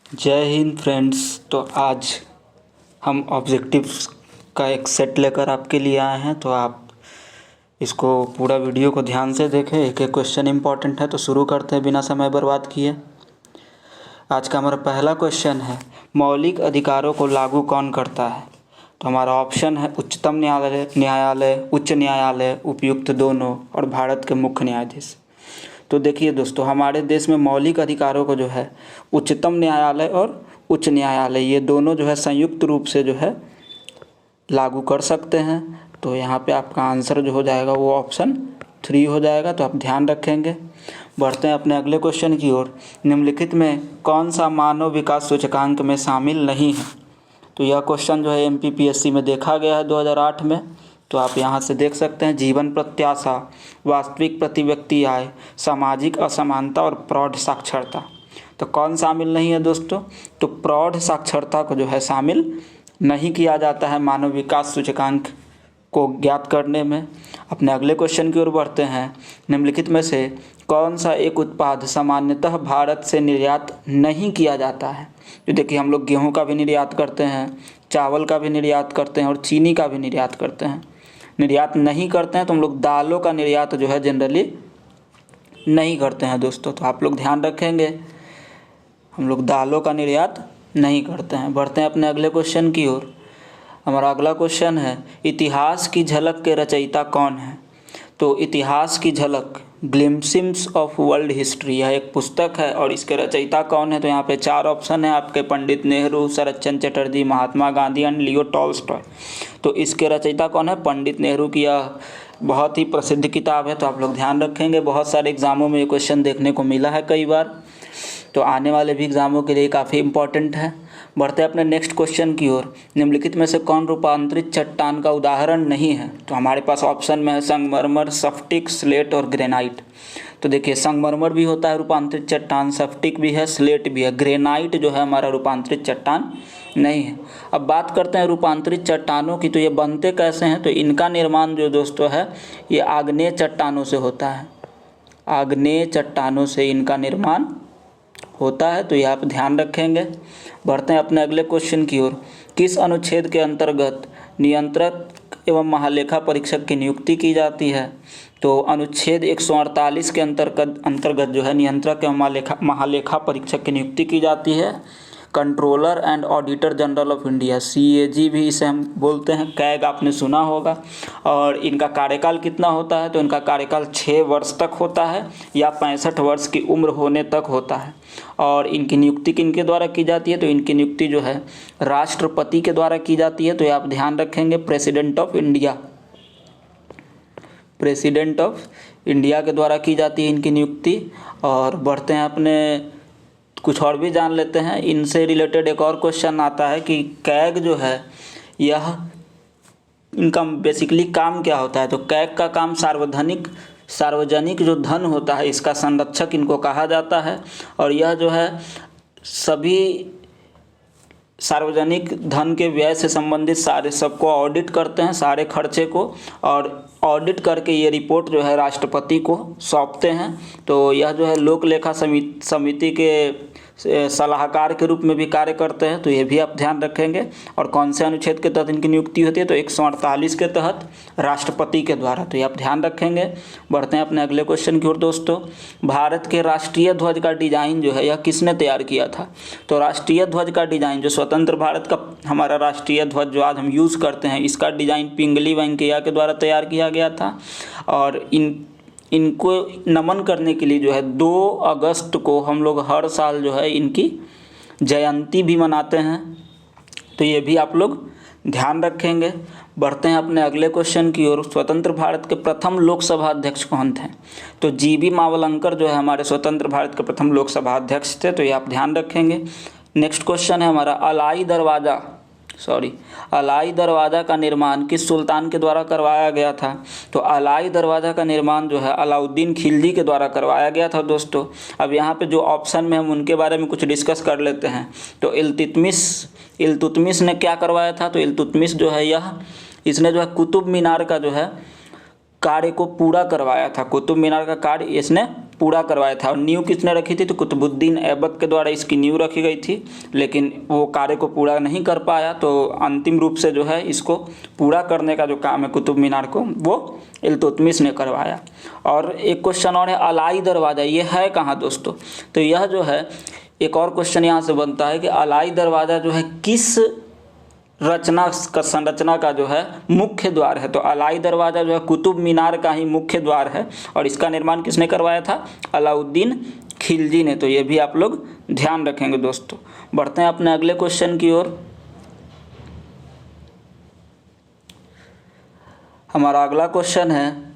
जय हिंद फ्रेंड्स। तो आज हम ऑब्जेक्टिव्स का एक सेट लेकर आपके लिए आए हैं, तो आप इसको पूरा वीडियो को ध्यान से देखें। एक एक क्वेश्चन इंपॉर्टेंट है, तो शुरू करते हैं बिना समय बर्बाद किए। आज का हमारा पहला क्वेश्चन है, मौलिक अधिकारों को लागू कौन करता है? तो हमारा ऑप्शन है उच्चतम न्यायालय, उच्च न्यायालय, उपर्युक्त दोनों और भारत के मुख्य न्यायाधीश। तो देखिए दोस्तों, हमारे देश में मौलिक अधिकारों को जो है उच्चतम न्यायालय और उच्च न्यायालय, ये दोनों जो है संयुक्त रूप से जो है लागू कर सकते हैं। तो यहाँ पे आपका आंसर जो हो जाएगा वो ऑप्शन 3 हो जाएगा, तो आप ध्यान रखेंगे। बढ़ते हैं अपने अगले क्वेश्चन की ओर। निम्नलिखित में कौन सा मानव विकास सूचकांक में शामिल नहीं है? तो यह क्वेश्चन जो है MPPSC में देखा गया है 2008 में। तो आप यहाँ से देख सकते हैं, जीवन प्रत्याशा, वास्तविक प्रति व्यक्ति आय, सामाजिक असमानता और प्रौढ़ साक्षरता। तो कौन शामिल नहीं है दोस्तों? तो प्रौढ़ साक्षरता को जो है शामिल नहीं किया जाता है मानव विकास सूचकांक को ज्ञात करने में। अपने अगले क्वेश्चन की ओर बढ़ते हैं। निम्नलिखित में से कौन सा एक उत्पाद सामान्यतः भारत से निर्यात नहीं किया जाता है? तो देखिए, हम लोग गेहूं का भी निर्यात करते हैं, चावल का भी निर्यात करते हैं और चीनी का भी निर्यात करते हैं। निर्यात नहीं करते हैं तो हम लोग दालों का निर्यात जो है जनरली नहीं करते हैं दोस्तों। तो आप लोग ध्यान रखेंगे, हम लोग दालों का निर्यात नहीं करते हैं। बढ़ते हैं अपने अगले क्वेश्चन की ओर। हमारा अगला क्वेश्चन है, इतिहास की झलक के रचयिता कौन है? तो इतिहास की झलक, ग्लिम्पसिस ऑफ वर्ल्ड हिस्ट्री, यह एक पुस्तक है और इसके रचयिता कौन है? तो यहाँ पे 4 ऑप्शन है आपके, पंडित नेहरू, शरत चंद्र Chatterjee, Mahatma Gandhi and Leo Tolstoy. तो इसके रचयिता कौन है? पंडित नेहरू की यह बहुत ही प्रसिद्ध किताब है, तो आप लोग ध्यान रखेंगे। बहुत सारे एग्जामों में ये क्वेश्चन देखने को मिला है कई बार, तो आने वाले भी एग्जामों के लिए काफ़ी इंपॉर्टेंट है। बढ़ते हैं अपने नेक्स्ट क्वेश्चन की ओर। निम्नलिखित में से कौन रूपांतरित चट्टान का उदाहरण नहीं है? तो हमारे पास ऑप्शन में है संगमरमर, स्फटिक, स्लेट और ग्रेनाइट। तो देखिए, संगमरमर भी होता है रूपांतरित चट्टान, स्फटिक भी है, स्लेट भी है, ग्रेनाइट जो है हमारा रूपांतरित चट्टान नहीं है। अब बात करते हैं रूपांतरित चट्टानों की, तो ये बनते कैसे हैं? तो इनका निर्माण जो दोस्तों है ये आग्नेय चट्टानों से होता है, आग्नेय चट्टानों से इनका निर्माण होता है, तो ये आप ध्यान रखेंगे। बढ़ते हैं अपने अगले क्वेश्चन की ओर। किस अनुच्छेद के अंतर्गत नियंत्रक एवं महालेखा परीक्षक की नियुक्ति की जाती है? तो अनुच्छेद 148 के अंतर्गत जो है नियंत्रक एवं महालेखा परीक्षक की नियुक्ति की जाती है। Controller and auditor general of India, CAG भी इसे हम बोलते हैं, कैग आपने सुना होगा। और इनका कार्यकाल कितना होता है? तो इनका कार्यकाल 6 वर्ष तक होता है या 65 वर्ष की उम्र होने तक होता है। और इनकी नियुक्ति किनके द्वारा की जाती है? तो इनकी नियुक्ति जो है राष्ट्रपति के द्वारा की जाती है, तो ये आप ध्यान रखेंगे, president of India, president of India के द्वारा की जाती है इनकी नियुक्ति। और बढ़ते हैं अपने कुछ और भी जान लेते हैं। इनसे रिलेटेड एक और क्वेश्चन आता है कि कैग जो है यह इनका बेसिकली काम क्या होता है? तो कैग का काम सार्वजनिक जो धन होता है इसका संरक्षक इनको कहा जाता है। और यह जो है सभी सार्वजनिक धन के व्यय से संबंधित सारे सबको ऑडिट करते हैं, सारे खर्चे को, और ऑडिट करके ये रिपोर्ट जो है राष्ट्रपति को सौंपते हैं। तो यह जो है लोक लेखा समिति के सलाहकार के रूप में भी कार्य करते हैं, तो ये भी आप ध्यान रखेंगे। और कौन से अनुच्छेद के तहत इनकी नियुक्ति होती है? तो 148 के तहत राष्ट्रपति के द्वारा, तो ये आप ध्यान रखेंगे। बढ़ते हैं अपने अगले क्वेश्चन की ओर दोस्तों। भारत के राष्ट्रीय ध्वज का डिजाइन जो है यह किसने तैयार किया था? तो राष्ट्रीय ध्वज का डिजाइन, जो स्वतंत्र भारत का हमारा राष्ट्रीय ध्वज जो आज हम यूज़ करते हैं, इसका डिजाइन पिंगली वेंकैया के द्वारा तैयार किया गया था। और इनको नमन करने के लिए जो है 2 अगस्त को हम लोग हर साल जो है इनकी जयंती भी मनाते हैं, तो ये भी आप लोग ध्यान रखेंगे। बढ़ते हैं अपने अगले क्वेश्चन की ओर। स्वतंत्र भारत के प्रथम लोकसभा अध्यक्ष कौन थे? तो GV मावलंकर जो है हमारे स्वतंत्र भारत के प्रथम लोकसभा अध्यक्ष थे, तो ये आप ध्यान रखेंगे। नेक्स्ट क्वेश्चन है हमारा, अलाई दरवाज़ा का निर्माण किस सुल्तान के द्वारा करवाया गया था? तो अलाई दरवाज़ा का निर्माण जो है अलाउद्दीन खिलजी के द्वारा करवाया गया था दोस्तों। अब यहाँ पे जो ऑप्शन में हम उनके बारे में कुछ डिस्कस कर लेते हैं। तो इल्तुतमिश ने क्या करवाया था? तो इल्तुतमिश जो है इसने जो है कुतुब मीनार का जो है कार्य को पूरा करवाया था, कुतुब मीनार का कार्य इसने पूरा करवाया था। और नींव किसने रखी थी? तो कुतुबुद्दीन ऐबक के द्वारा इसकी नींव रखी गई थी, लेकिन वो कार्य को पूरा नहीं कर पाया। तो अंतिम रूप से जो है इसको पूरा करने का जो काम है कुतुब मीनार को, वो इल्तुतमिश ने करवाया। और एक क्वेश्चन और है, अलाई दरवाज़ा ये है कहाँ दोस्तों? तो यह जो है एक और क्वेश्चन यहाँ से बनता है कि अलाई दरवाज़ा जो है किस संरचना का जो है मुख्य द्वार है? तो अलाई दरवाज़ा जो है कुतुब मीनार का ही मुख्य द्वार है, और इसका निर्माण किसने करवाया था? अलाउद्दीन खिलजी ने। तो ये भी आप लोग ध्यान रखेंगे दोस्तों। बढ़ते हैं अपने अगले क्वेश्चन की ओर। हमारा अगला क्वेश्चन है,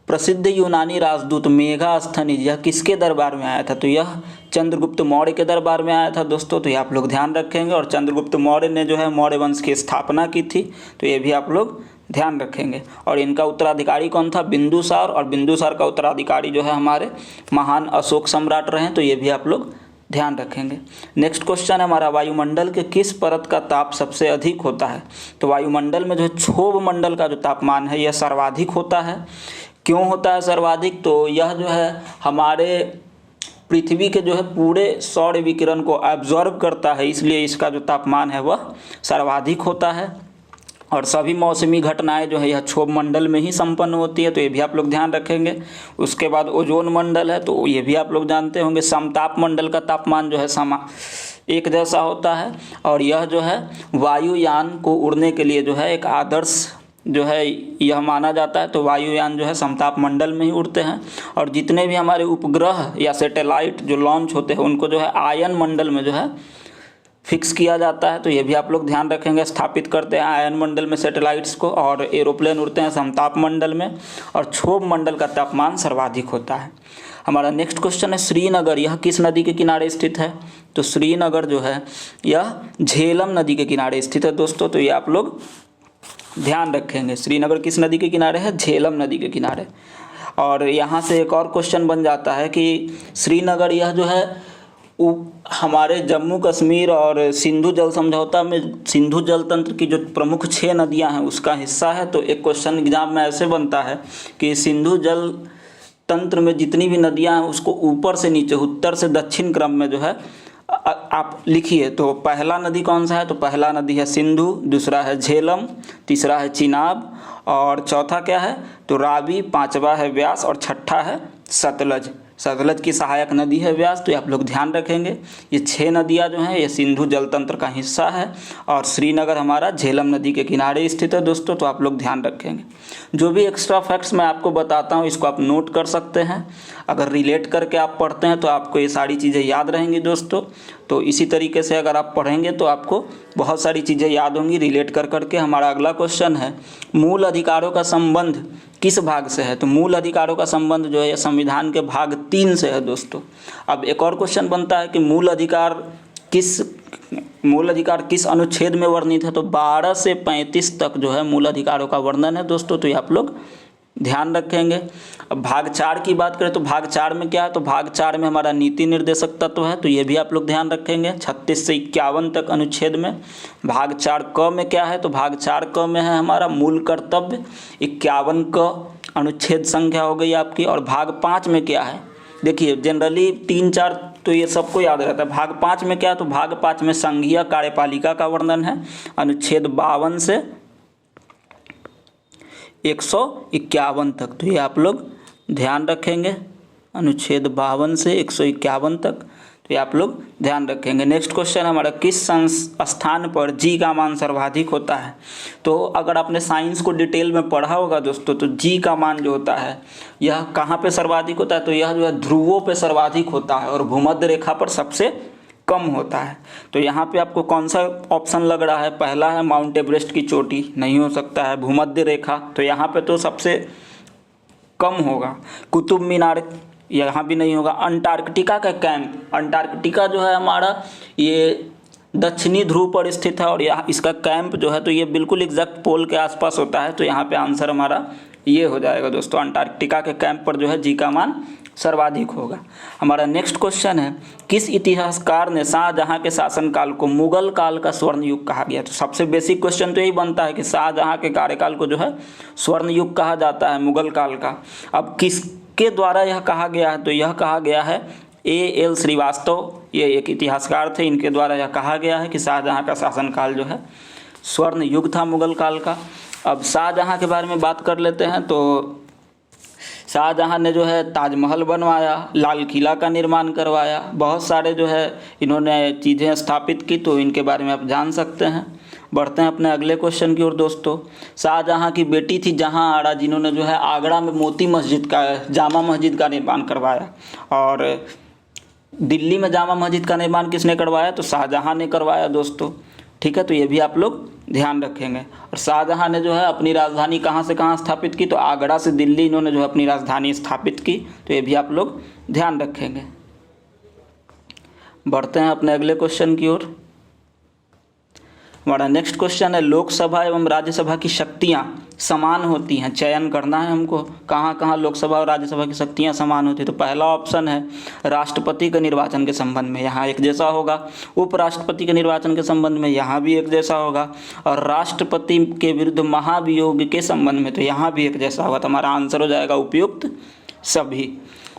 प्रसिद्ध यूनानी राजदूत मेगास्थनीज यह किसके दरबार में आया था? तो यह चंद्रगुप्त मौर्य के दरबार में आया था दोस्तों। तो ये आप लोग ध्यान रखेंगे। और चंद्रगुप्त मौर्य ने जो है मौर्य वंश की स्थापना की थी, तो ये भी आप लोग ध्यान रखेंगे। और इनका उत्तराधिकारी कौन था? बिंदुसार। और बिंदुसार का उत्तराधिकारी जो है हमारे महान अशोक सम्राट रहे, तो ये भी आप लोग ध्यान रखेंगे। नेक्स्ट क्वेश्चन है हमारा, वायुमंडल के किस परत का ताप सबसे अधिक होता है? तो वायुमंडल में जो है क्षोभ मंडल का जो तापमान है यह सर्वाधिक होता है। क्यों होता है सर्वाधिक? तो यह जो है हमारे पृथ्वी के जो है पूरे सौर विकिरण को एब्जॉर्ब करता है, इसलिए इसका जो तापमान है वह सर्वाधिक होता है। और सभी मौसमी घटनाएं जो है यह क्षोभ मंडल में ही संपन्न होती है, तो ये भी आप लोग ध्यान रखेंगे। उसके बाद ओजोन मंडल है, तो ये भी आप लोग जानते होंगे। समताप मंडल का तापमान जो है एक जैसा होता है। और यह जो है वायुयान को उड़ने के लिए जो है एक आदर्श जो है यह माना जाता है। तो वायुयान जो है समताप मंडल में ही उड़ते हैं। और जितने भी हमारे उपग्रह या सैटेलाइट जो लॉन्च होते हैं उनको जो है आयन मंडल में जो है फिक्स किया जाता है, तो ये भी आप लोग ध्यान रखेंगे। स्थापित करते हैं आयन मंडल में सैटेलाइट्स को, और एरोप्लेन उड़ते हैं समताप मंडल में। और क्षोभ मंडल का तापमान सर्वाधिक होता है। हमारा नेक्स्ट क्वेश्चन है, श्रीनगर यह किस नदी के किनारे स्थित है? तो श्रीनगर जो है यह झेलम नदी के किनारे स्थित है दोस्तों। तो ये आप लोग ध्यान रखेंगे। श्रीनगर किस नदी के किनारे है? झेलम नदी के किनारे। और यहाँ से एक और क्वेश्चन बन जाता है कि श्रीनगर यह जो है हमारे जम्मू कश्मीर और सिंधु जल समझौता में सिंधु जल तंत्र की जो प्रमुख 6 नदियां हैं उसका हिस्सा है। तो एक क्वेश्चन एग्जाम में ऐसे बनता है कि सिंधु जल तंत्र में जितनी भी नदियां हैं उसको ऊपर से नीचे, उत्तर से दक्षिण क्रम में जो है आप लिखिए। तो पहला नदी कौन सा है? तो पहला नदी है सिंधु, दूसरा है झेलम, तीसरा है चिनाब, और चौथा क्या है? तो रावी, पांचवा है व्यास, और छठा है सतलज। सतलज की सहायक नदी है व्यास। तो ये आप लोग ध्यान रखेंगे। ये 6 नदियाँ जो हैं ये सिंधु जल तंत्र का हिस्सा है, और श्रीनगर हमारा झेलम नदी के किनारे स्थित है दोस्तों। तो आप लोग ध्यान रखेंगे। जो भी एक्स्ट्रा फैक्ट्स मैं आपको बताता हूँ इसको आप नोट कर सकते हैं। अगर रिलेट करके आप पढ़ते हैं तो आपको ये सारी चीज़ें याद रहेंगी दोस्तों। तो इसी तरीके से अगर आप पढ़ेंगे तो आपको बहुत सारी चीज़ें याद होंगी रिलेट कर करके। हमारा अगला क्वेश्चन है, मूल अधिकारों का संबंध किस भाग से है? तो मूल अधिकारों का संबंध जो है संविधान के भाग 3 से है दोस्तों। अब एक और क्वेश्चन बनता है कि मूल अधिकार किस अनुच्छेद में वर्णित है? तो 12 से 35 तक जो है मूल अधिकारों का वर्णन है दोस्तों। तो ये आप लोग ध्यान रखेंगे। अब भाग 4 की बात करें तो भाग 4 में क्या है? तो भाग 4 में हमारा नीति निर्देशक तत्व है, तो ये भी आप लोग ध्यान रखेंगे। 36 से 51 तक अनुच्छेद में। भाग 4 क में क्या है? तो भाग 4 क में है हमारा मूल कर्तव्य, 51 क अनुच्छेद संख्या हो गई आपकी। और भाग 5 में क्या है? देखिए जनरली 3-4 तो ये सबको याद रहता है। भाग 5 में क्या है? तो भाग 5 में संघीय कार्यपालिका का वर्णन है, अनुच्छेद 52 से 151 तक। तो ये आप लोग ध्यान रखेंगे, अनुच्छेद 52 से 151 तक। तो ये आप लोग ध्यान रखेंगे। नेक्स्ट क्वेश्चन हमारा, किस स्थान पर जी का मान सर्वाधिक होता है? तो अगर आपने साइंस को डिटेल में पढ़ा होगा दोस्तों, तो जी का मान जो होता है यह कहाँ पे सर्वाधिक होता है? तो यह जो है ध्रुवों पे सर्वाधिक होता है और भूमध्य रेखा पर सबसे कम होता है। तो यहाँ पे आपको कौन सा ऑप्शन लग रहा है? पहला है माउंट एवरेस्ट की चोटी, नहीं हो सकता है। भूमध्य रेखा, तो यहाँ पे तो सबसे कम होगा। कुतुब मीनार, यहाँ भी नहीं होगा। अंटार्कटिका का कैंप, अंटार्कटिका जो है हमारा ये दक्षिणी ध्रुव पर स्थित है, और यहाँ इसका कैंप जो है तो ये बिल्कुल एग्जैक्ट पोल के आसपास होता है। तो यहाँ पे आंसर हमारा ये हो जाएगा दोस्तों, अंटार्कटिका के कैंप पर जो है जी का मान सर्वाधिक होगा। हमारा नेक्स्ट क्वेश्चन है, किस इतिहासकार ने शाहजहां के शासनकाल को मुगल काल का स्वर्ण युग कहा गया? तो सबसे बेसिक क्वेश्चन तो यही बनता है कि शाहजहां के कार्यकाल को जो है स्वर्ण युग कहा जाता है, मुगल काल का। अब किसके द्वारा यह कहा गया है? तो यह कहा गया है A.L. श्रीवास्तव, ये एक इतिहासकार थे, इनके द्वारा यह कहा गया है कि शाहजहाँ का शासनकाल जो है स्वर्ण युग था मुगल काल का। अब शाहजहाँ के बारे में बात कर लेते हैं। तो शाहजहाँ ने जो है ताजमहल बनवाया, लाल किला का निर्माण करवाया, बहुत सारे जो है इन्होंने चीज़ें स्थापित की, तो इनके बारे में आप जान सकते हैं। बढ़ते हैं अपने अगले क्वेश्चन की ओर दोस्तों। शाहजहाँ की बेटी थी जहाँ आरा, जिन्होंने जो है आगरा में मोती मस्जिद का, जामा मस्जिद का निर्माण करवाया। और दिल्ली में जामा मस्जिद का निर्माण किसने करवाया? तो शाहजहाँ ने करवाया दोस्तों। ठीक है, तो ये भी आप लोग ध्यान रखेंगे। और शाहजहाँ ने जो है अपनी राजधानी कहाँ से कहाँ स्थापित की? तो आगरा से दिल्ली इन्होंने जो है अपनी राजधानी स्थापित की, तो ये भी आप लोग ध्यान रखेंगे। बढ़ते हैं अपने अगले क्वेश्चन की ओर। हमारा नेक्स्ट क्वेश्चन है, लोकसभा एवं राज्यसभा की शक्तियाँ समान होती हैं? चयन करना है हमको, कहाँ कहाँ लोकसभा और राज्यसभा की शक्तियाँ समान होती हैं। तो पहला ऑप्शन है राष्ट्रपति के निर्वाचन के संबंध में, यहाँ एक जैसा होगा। उपराष्ट्रपति के निर्वाचन के संबंध में यहाँ भी एक जैसा होगा। और राष्ट्रपति के विरुद्ध महाभियोग के संबंध में तो यहाँ भी एक जैसा होगा। तो हमारा आंसर हो जाएगा उपयुक्त सभी।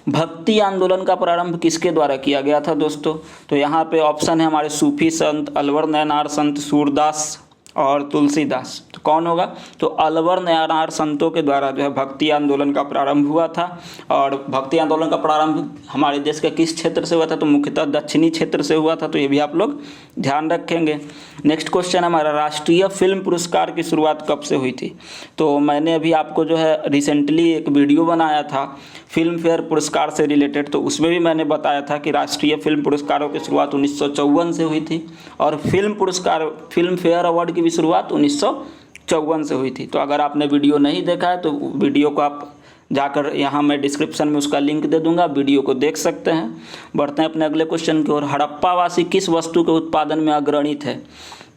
भक्ति आंदोलन का प्रारंभ किसके द्वारा किया गया था दोस्तों? तो यहाँ पे ऑप्शन है हमारे सूफी संत अलवर नयनार संत, सूरदास और तुलसीदास। तो कौन होगा? तो अलवर नयनार संतों के द्वारा जो है भक्ति आंदोलन का प्रारंभ हुआ था। और भक्ति आंदोलन का प्रारंभ हमारे देश के किस क्षेत्र से हुआ था? तो मुख्यतः दक्षिणी क्षेत्र से हुआ था, तो ये भी आप लोग ध्यान रखेंगे। नेक्स्ट क्वेश्चन हमारा, राष्ट्रीय फिल्म पुरस्कार की शुरुआत कब से हुई थी? तो मैंने अभी आपको जो है रिसेंटली एक वीडियो बनाया था फिल्म फेयर पुरस्कार से रिलेटेड, तो उसमें भी मैंने बताया था कि राष्ट्रीय फिल्म पुरस्कारों की शुरुआत 1954 से हुई थी। और फिल्म फेयर अवार्ड की भी शुरुआत 1954 से हुई थी। तो अगर आपने वीडियो नहीं देखा है तो वीडियो को आप जाकर यहाँ मैं डिस्क्रिप्शन में उसका लिंक दे दूंगा, वीडियो को देख सकते हैं। बढ़ते हैं अपने अगले क्वेश्चन की ओर। हड़प्पावासी किस वस्तु के उत्पादन में अग्रणी थे?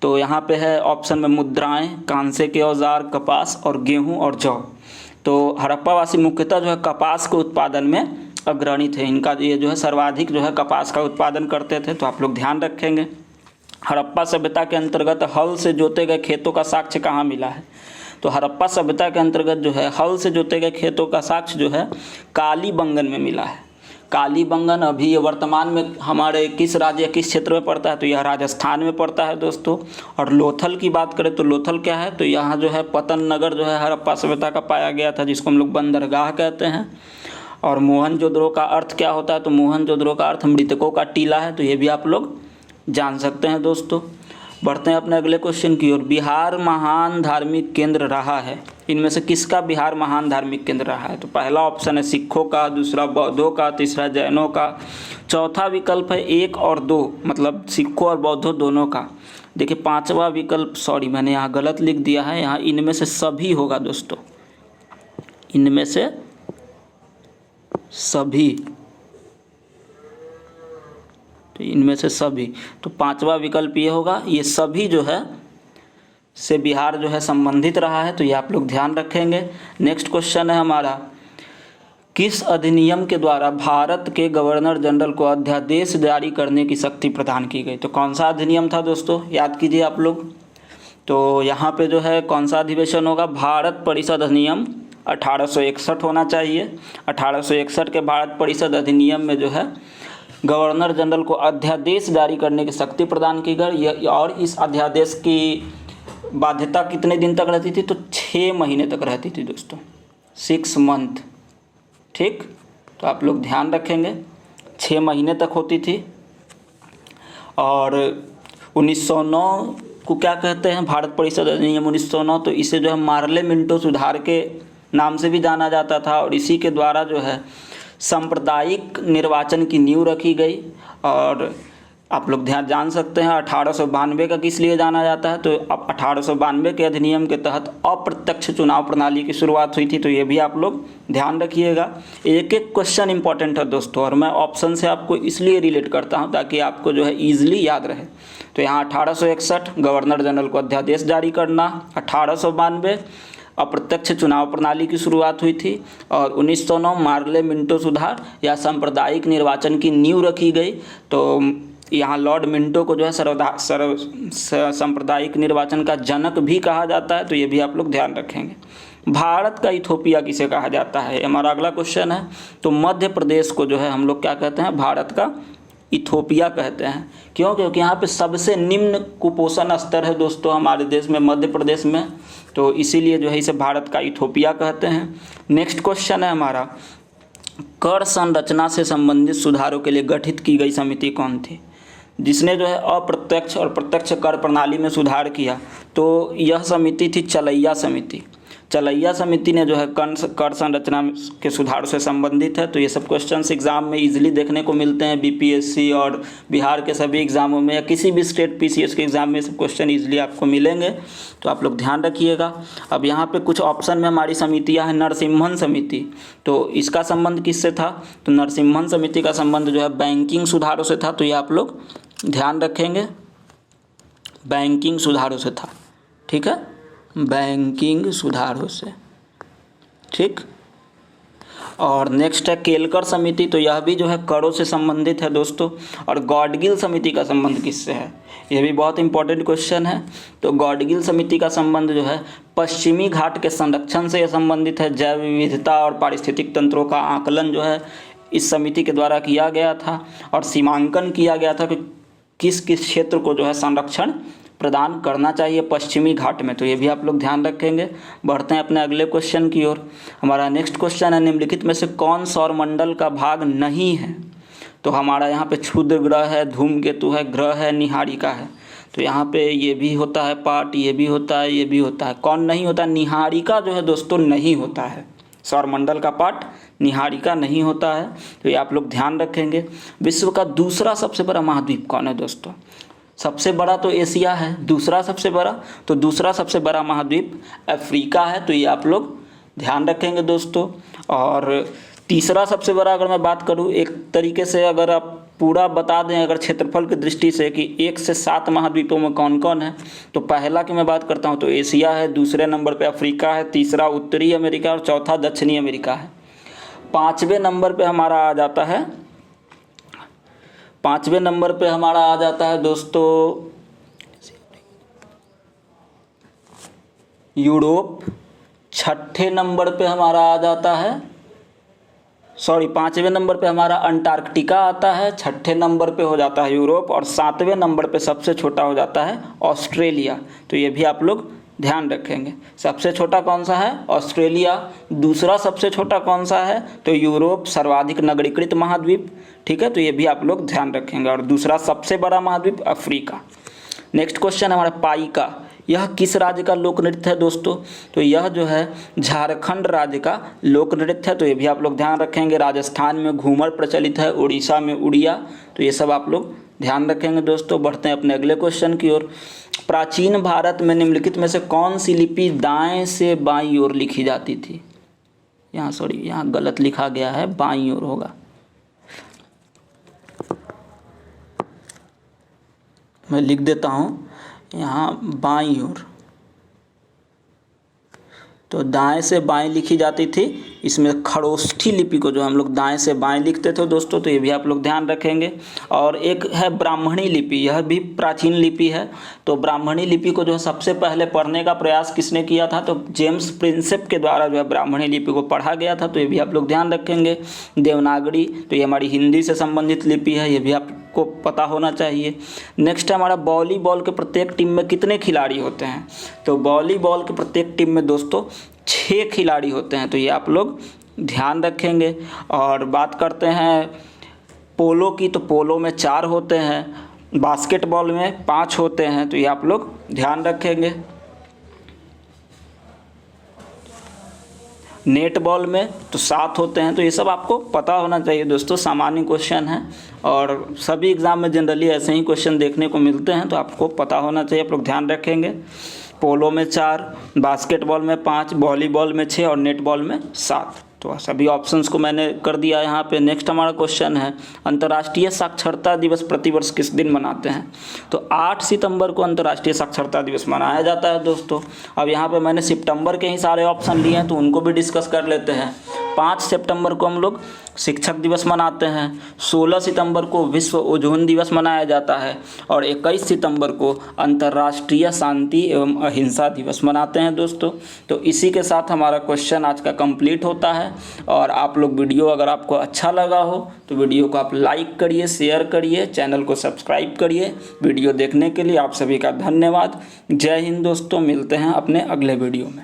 तो यहाँ पे है ऑप्शन में मुद्राएं, कांसे के औजार, कपास और गेहूँ और जौ। तो हड़प्पावासी मुख्यतः जो है कपास के उत्पादन में अग्रणी थे। इनका ये जो है सर्वाधिक जो है कपास का उत्पादन करते थे, तो आप लोग ध्यान रखेंगे। हड़प्पा सभ्यता के अंतर्गत हल से जोते गए खेतों का साक्ष्य कहाँ मिला है? तो हड़प्पा सभ्यता के अंतर्गत जो है हल से जोते गए खेतों का साक्ष्य जो है कालीबंगन में मिला है। कालीबंगन अभी ये वर्तमान में हमारे किस राज्य किस क्षेत्र में पड़ता है? तो यह राजस्थान में पड़ता है दोस्तों। और लोथल की बात करें तो लोथल क्या है? तो यहाँ जो है पतन नगर जो है हड़प्पा सभ्यता का पाया गया था, जिसको हम लोग बंदरगाह कहते हैं। और मोहनजोदड़ो का अर्थ क्या होता है? तो मोहनजोदड़ो का अर्थ मृतकों का टीला है, तो ये भी आप लोग जान सकते हैं दोस्तों। बढ़ते हैं अपने अगले क्वेश्चन की ओर। बिहार महान धार्मिक केंद्र रहा है, इनमें से किसका बिहार महान धार्मिक केंद्र रहा है? तो पहला ऑप्शन है सिखों का, दूसरा बौद्धों का, तीसरा जैनों का, चौथा विकल्प है 1 और 2, मतलब सिखों और बौद्धों दोनों का। देखिए पांचवा विकल्प, सॉरी मैंने यहाँ गलत लिख दिया है, यहाँ इनमें से सभी होगा दोस्तों, इनमें से सभी, तो इनमें से सभी, तो पांचवा विकल्प ये होगा, ये सभी जो है से बिहार जो है संबंधित रहा है, तो ये आप लोग ध्यान रखेंगे। नेक्स्ट क्वेश्चन है हमारा, किस अधिनियम के द्वारा भारत के गवर्नर जनरल को अध्यादेश जारी करने की शक्ति प्रदान की गई? तो कौन सा अधिनियम था दोस्तों, याद कीजिए आप लोग। तो यहाँ पे जो है कौन सा अधिवेशन होगा? भारत परिषद अधिनियम 1861 होना चाहिए। 1861 के भारत परिषद अधिनियम में जो है गवर्नर जनरल को अध्यादेश जारी करने की शक्ति प्रदान की गई। और इस अध्यादेश की बाध्यता कितने दिन तक रहती थी? तो 6 महीने तक रहती थी दोस्तों, 6 मंथ। ठीक, तो आप लोग ध्यान रखेंगे 6 महीने तक होती थी। और 1909 को क्या कहते हैं? भारत परिषद अधिनियम 1909, तो इसे जो है मार्ले मिंटो सुधार के नाम से भी जाना जाता था। और इसी के द्वारा जो है सांप्रदायिक निर्वाचन की नींव रखी गई। और आप लोग जान सकते हैं 1892 का किस लिए जाना जाता है? तो अब 1892 के अधिनियम के तहत अप्रत्यक्ष चुनाव प्रणाली की शुरुआत हुई थी, तो ये भी आप लोग ध्यान रखिएगा। एक एक क्वेश्चन इंपॉर्टेंट है दोस्तों, और मैं ऑप्शन से आपको इसलिए रिलेट करता हूँ ताकि आपको जो है ईजिली याद रहे। तो यहाँ 1861 गवर्नर जनरल को अध्यादेश जारी करना, 1892 अप्रत्यक्ष चुनाव प्रणाली की शुरुआत हुई थी, और 1909 मार्ले मिंटो सुधार या सांप्रदायिक निर्वाचन की नींव रखी गई। तो यहाँ लॉर्ड मिंटो को जो है सांप्रदायिक निर्वाचन का जनक भी कहा जाता है, तो ये भी आप लोग ध्यान रखेंगे। भारत का इथोपिया किसे कहा जाता है, हमारा अगला क्वेश्चन है। तो मध्य प्रदेश को जो है हम लोग क्या कहते हैं, भारत का इथोपिया कहते हैं। क्यों? क्योंकि यहाँ पे सबसे निम्न कुपोषण स्तर है दोस्तों हमारे देश में, मध्य प्रदेश में, तो इसीलिए जो है इसे भारत का इथोपिया कहते हैं। नेक्स्ट क्वेश्चन है हमारा, कर संरचना से संबंधित सुधारों के लिए गठित की गई समिति कौन थी? जिसने जो है अप्रत्यक्ष और प्रत्यक्ष कर प्रणाली में सुधार किया, तो यह समिति थी चलैया समिति। चलैया समिति ने जो है कर संरचना के सुधार से संबंधित है। तो ये सब क्वेश्चंस एग्जाम में इजीली देखने को मिलते हैं, बीपीएससी और बिहार के सभी एग्जामों में या किसी भी स्टेट पीसीएस के एग्जाम में सब क्वेश्चन इजीली आपको मिलेंगे, तो आप लोग ध्यान रखिएगा। अब यहाँ पे कुछ ऑप्शन में हमारी समितियाँ हैं। नरसिम्हन समिति, तो इसका संबंध किससे था? तो नरसिम्हन समिति का संबंध जो है बैंकिंग सुधारों से था, तो ये आप लोग ध्यान रखेंगे, बैंकिंग सुधारों से था। ठीक है, बैंकिंग सुधारों से, ठीक। और नेक्स्ट है केलकर समिति, तो यह भी जो है करों से संबंधित है दोस्तों। और गॉडगिल समिति का संबंध किससे है? यह भी बहुत इंपॉर्टेंट क्वेश्चन है। तो गॉडगिल समिति का संबंध जो है पश्चिमी घाट के संरक्षण से यह संबंधित है। जैव विविधता और पारिस्थितिक तंत्रों का आकलन जो है इस समिति के द्वारा किया गया था और सीमांकन किया गया था कि किस किस क्षेत्र को जो है संरक्षण प्रदान करना चाहिए पश्चिमी घाट में, तो ये भी आप लोग ध्यान रखेंगे। बढ़ते हैं अपने अगले क्वेश्चन की ओर। हमारा नेक्स्ट क्वेश्चन है, निम्नलिखित में से कौन सौरमंडल का भाग नहीं है? तो हमारा यहाँ पे क्षुद्र ग्रह है, धूमकेतु है, ग्रह है, निहारिका है। तो यहाँ पे ये भी होता है पार्ट, ये भी होता है, ये भी होता है। कौन नहीं होता? निहारिका जो है दोस्तों नहीं होता है, सौरमंडल का पार्ट निहारिका नहीं होता है, तो ये आप लोग ध्यान रखेंगे। विश्व का दूसरा सबसे बड़ा महाद्वीप कौन है दोस्तों? सबसे बड़ा तो एशिया है, दूसरा सबसे बड़ा, तो दूसरा सबसे बड़ा महाद्वीप अफ्रीका है, तो ये आप लोग ध्यान रखेंगे दोस्तों। और तीसरा सबसे बड़ा अगर मैं बात करूँ एक तरीके से, अगर आप पूरा बता दें अगर क्षेत्रफल की दृष्टि से कि 1 से 7 महाद्वीपों में कौन कौन है, तो पहला की मैं बात करता हूँ तो एशिया है, दूसरे नंबर पे अफ्रीका है, तीसरा उत्तरी अमेरिका और चौथा दक्षिणी अमेरिका है। पाँचवें नंबर पे हमारा आ जाता है, पाँचवें नंबर पे हमारा आ जाता है दोस्तों यूरोप। छठे नंबर पे हमारा आ जाता है, पाँचवें नंबर पे हमारा अंटार्कटिका आता है, छठे नंबर पे हो जाता है यूरोप और सातवें नंबर पे सबसे छोटा हो जाता है ऑस्ट्रेलिया। तो ये भी आप लोग ध्यान रखेंगे। सबसे छोटा कौन सा है? ऑस्ट्रेलिया। दूसरा सबसे छोटा कौन सा है? तो यूरोप, सर्वाधिक नगरीकृत महाद्वीप। ठीक है, तो ये भी आप लोग ध्यान रखेंगे। और दूसरा सबसे बड़ा महाद्वीप अफ्रीका। नेक्स्ट क्वेश्चन हमारा पाइका, यह किस राज्य का लोक नृत्य है दोस्तों? तो यह जो है झारखंड राज्य का लोक नृत्य है, तो ये भी आप लोग ध्यान रखेंगे। राजस्थान में घूमर प्रचलित है, उड़ीसा में उड़िया, तो ये सब आप लोग ध्यान रखेंगे दोस्तों। बढ़ते हैं अपने अगले क्वेश्चन की ओर। प्राचीन भारत में निम्नलिखित में से कौन सी लिपि दाएं से बाईं ओर लिखी जाती थी? यहाँ गलत लिखा गया है, बाईं ओर होगा। मैं लिख देता हूँ यहाँ बाईं ओर, तो दाएं से बाएं लिखी जाती थी। इसमें खरोष्ठी लिपि को जो हम लोग दाएं से बाएं लिखते थे दोस्तों, तो ये भी आप लोग ध्यान रखेंगे। और एक है ब्राह्मणी लिपि, यह भी प्राचीन लिपि है। तो ब्राह्मणी लिपि को जो है सबसे पहले पढ़ने का प्रयास किसने किया था? तो जेम्स प्रिंसेप के द्वारा जो है ब्राह्मणी लिपि को पढ़ा गया था, तो ये भी आप लोग ध्यान रखेंगे। देवनागरी, तो ये हमारी हिंदी से संबंधित लिपि है, ये भी आपको पता होना चाहिए। नेक्स्ट है हमारा वॉलीबॉल के प्रत्येक टीम में कितने खिलाड़ी होते हैं? तो वॉलीबॉल के प्रत्येक टीम में दोस्तों 6 खिलाड़ी होते हैं, तो ये आप लोग ध्यान रखेंगे। और बात करते हैं पोलो की, तो पोलो में 4 होते हैं, बास्केटबॉल में 5 होते हैं, तो ये आप लोग ध्यान रखेंगे। नेटबॉल में तो 7 होते हैं, तो ये सब आपको पता होना चाहिए दोस्तों, सामान्य क्वेश्चन है और सभी एग्जाम में जनरली ऐसे ही क्वेश्चन देखने को मिलते हैं, तो आपको पता होना चाहिए, आप लोग ध्यान रखेंगे। पोलो में 4, बास्केटबॉल में 5, वॉलीबॉल में 6 और नेटबॉल में 7, तो सभी ऑप्शंस को मैंने कर दिया यहाँ पे। नेक्स्ट हमारा क्वेश्चन है, अंतर्राष्ट्रीय साक्षरता दिवस प्रतिवर्ष किस दिन मनाते हैं? तो 8 सितंबर को अंतर्राष्ट्रीय साक्षरता दिवस मनाया जाता है दोस्तों। अब यहाँ पे मैंने सितंबर के ही सारे ऑप्शन लिए हैं, तो उनको भी डिस्कस कर लेते हैं। 5 सितंबर को हम लोग शिक्षक दिवस मनाते हैं, 16 सितंबर को विश्व ओजोन दिवस मनाया जाता है और 21 सितंबर को अंतर्राष्ट्रीय शांति एवं अहिंसा दिवस मनाते हैं दोस्तों। तो इसी के साथ हमारा क्वेश्चन आज का कंप्लीट होता है। और आप लोग वीडियो अगर आपको अच्छा लगा हो तो वीडियो को आप लाइक करिए, शेयर करिए, चैनल को सब्सक्राइब करिए। वीडियो देखने के लिए आप सभी का धन्यवाद। जय हिंद दोस्तों, मिलते हैं अपने अगले वीडियो में।